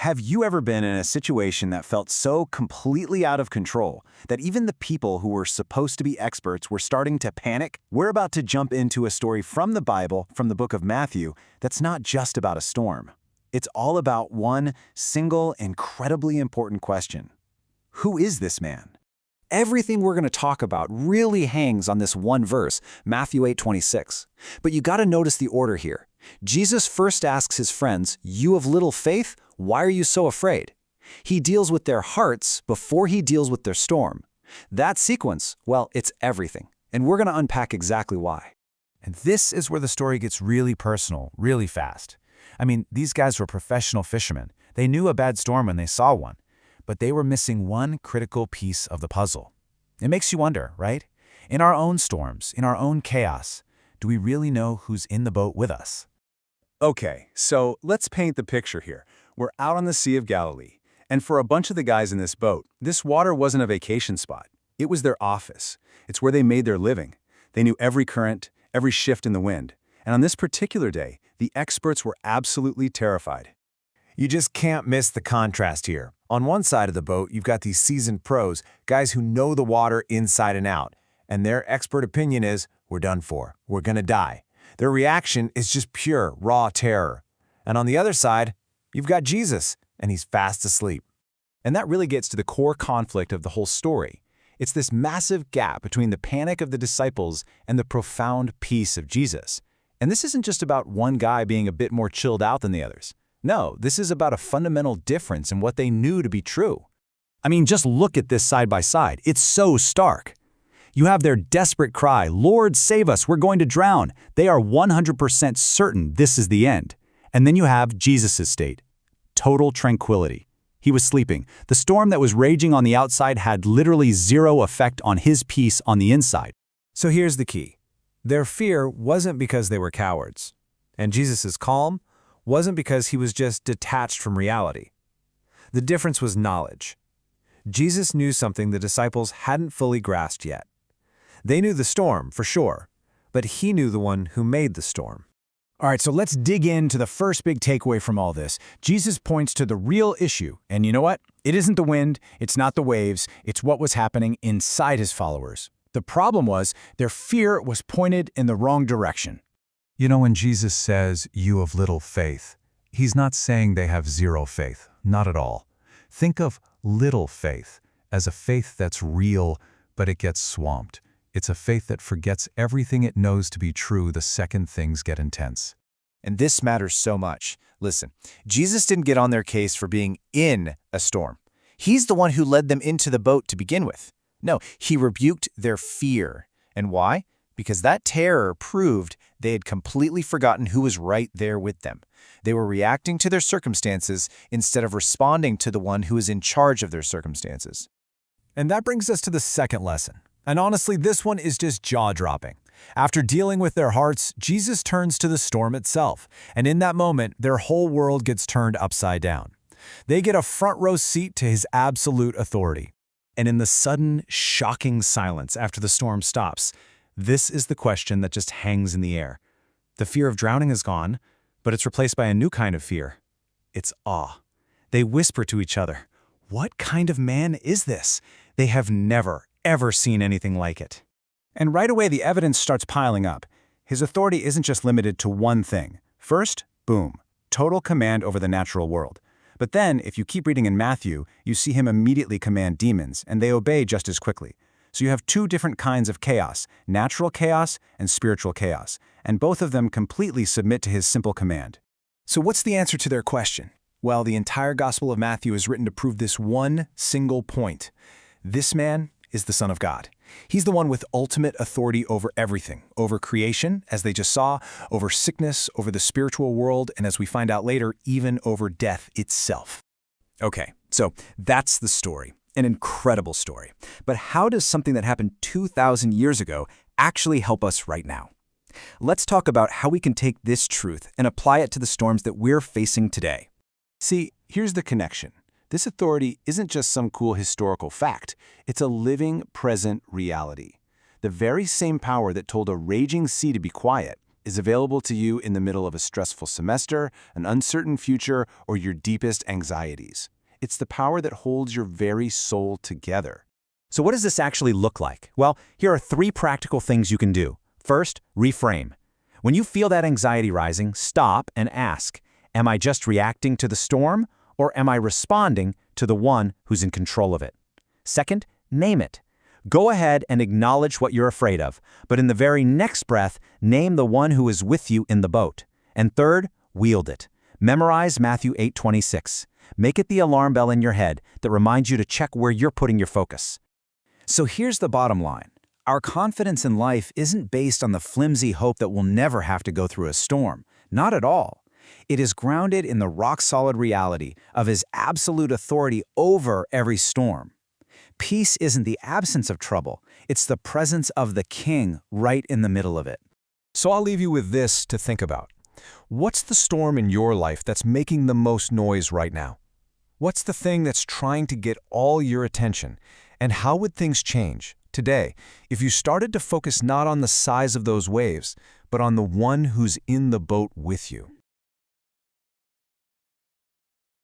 Have you ever been in a situation that felt so completely out of control that even the people who were supposed to be experts were starting to panic? We're about to jump into a story from the Bible, from the book of Matthew, that's not just about a storm. It's all about one single, incredibly important question. Who is this man? Everything we're going to talk about really hangs on this one verse, Matthew 8:26. But you got to notice the order here. Jesus first asks his friends, "You of little faith, why are you so afraid?" He deals with their hearts before he deals with their storm. That sequence, well, it's everything. And we're going to unpack exactly why. And this is where the story gets really personal, really fast. I mean, these guys were professional fishermen. They knew a bad storm when they saw one. But they were missing one critical piece of the puzzle. It makes you wonder, right? In our own storms, in our own chaos, do we really know who's in the boat with us? Okay, so let's paint the picture here. We're out on the Sea of Galilee, and for a bunch of the guys in this boat, this water wasn't a vacation spot. It was their office. It's where they made their living. They knew every current, every shift in the wind. And on this particular day, the experts were absolutely terrified. You just can't miss the contrast here. On one side of the boat, you've got these seasoned pros, guys who know the water inside and out. And their expert opinion is, we're done for. We're going to die. Their reaction is just pure, raw terror. And on the other side, you've got Jesus, and he's fast asleep. And that really gets to the core conflict of the whole story. It's this massive gap between the panic of the disciples and the profound peace of Jesus. And this isn't just about one guy being a bit more chilled out than the others. No, this is about a fundamental difference in what they knew to be true. I mean, just look at this side by side. It's so stark. You have their desperate cry, "Lord, save us, we're going to drown." They are 100% certain this is the end. And then you have Jesus' state. Total tranquility. He was sleeping. The storm that was raging on the outside had literally zero effect on his peace on the inside. So here's the key. Their fear wasn't because they were cowards. And Jesus' calm wasn't because he was just detached from reality. The difference was knowledge. Jesus knew something the disciples hadn't fully grasped yet. They knew the storm, for sure, but he knew the one who made the storm. All right, so let's dig into the first big takeaway from all this. Jesus points to the real issue, and you know what? It isn't the wind, it's not the waves, it's what was happening inside his followers. The problem was their fear was pointed in the wrong direction. You know, when Jesus says, "You of little faith," he's not saying they have zero faith, not at all. Think of little faith as a faith that's real, but it gets swamped. It's a faith that forgets everything it knows to be true the second things get intense. And this matters so much. Listen, Jesus didn't get on their case for being in a storm. He's the one who led them into the boat to begin with. No, he rebuked their fear. And why? Because that terror proved they had completely forgotten who was right there with them. They were reacting to their circumstances instead of responding to the one who is in charge of their circumstances. And that brings us to the second lesson. And honestly, this one is just jaw-dropping. After dealing with their hearts, Jesus turns to the storm itself. And in that moment, their whole world gets turned upside down. They get a front-row seat to his absolute authority. And in the sudden, shocking silence after the storm stops, this is the question that just hangs in the air. The fear of drowning is gone, but it's replaced by a new kind of fear. It's awe. They whisper to each other, "What kind of man is this?" They have never, ever seen anything like it. And right away, the evidence starts piling up. His authority isn't just limited to one thing. First, boom, total command over the natural world. But then, if you keep reading in Matthew, you see him immediately command demons, and they obey just as quickly. So you have two different kinds of chaos, natural chaos and spiritual chaos, and both of them completely submit to his simple command. So what's the answer to their question? Well, the entire Gospel of Matthew is written to prove this one single point. This man is the Son of God. He's the one with ultimate authority over everything, over creation, as they just saw, over sickness, over the spiritual world, and as we find out later, even over death itself. Okay, so that's the story. An incredible story. But how does something that happened 2,000 years ago actually help us right now? Let's talk about how we can take this truth and apply it to the storms that we're facing today. See, here's the connection. This authority isn't just some cool historical fact. It's a living, present reality. The very same power that told a raging sea to be quiet, is available to you in the middle of a stressful semester, an uncertain future, or your deepest anxieties. It's the power that holds your very soul together. So what does this actually look like? Well, here are 3 practical things you can do. First, reframe. When you feel that anxiety rising, stop and ask, am I just reacting to the storm, or am I responding to the one who's in control of it? Second, name it. Go ahead and acknowledge what you're afraid of, but in the very next breath, name the one who is with you in the boat. And third, wield it. Memorize Matthew 8:26. Make it the alarm bell in your head that reminds you to check where you're putting your focus. So here's the bottom line. Our confidence in life isn't based on the flimsy hope that we'll never have to go through a storm. Not at all. It is grounded in the rock-solid reality of His absolute authority over every storm. Peace isn't the absence of trouble. It's the presence of the King right in the middle of it. So I'll leave you with this to think about. What's the storm in your life that's making the most noise right now? What's the thing that's trying to get all your attention? And how would things change today if you started to focus not on the size of those waves, but on the one who's in the boat with you?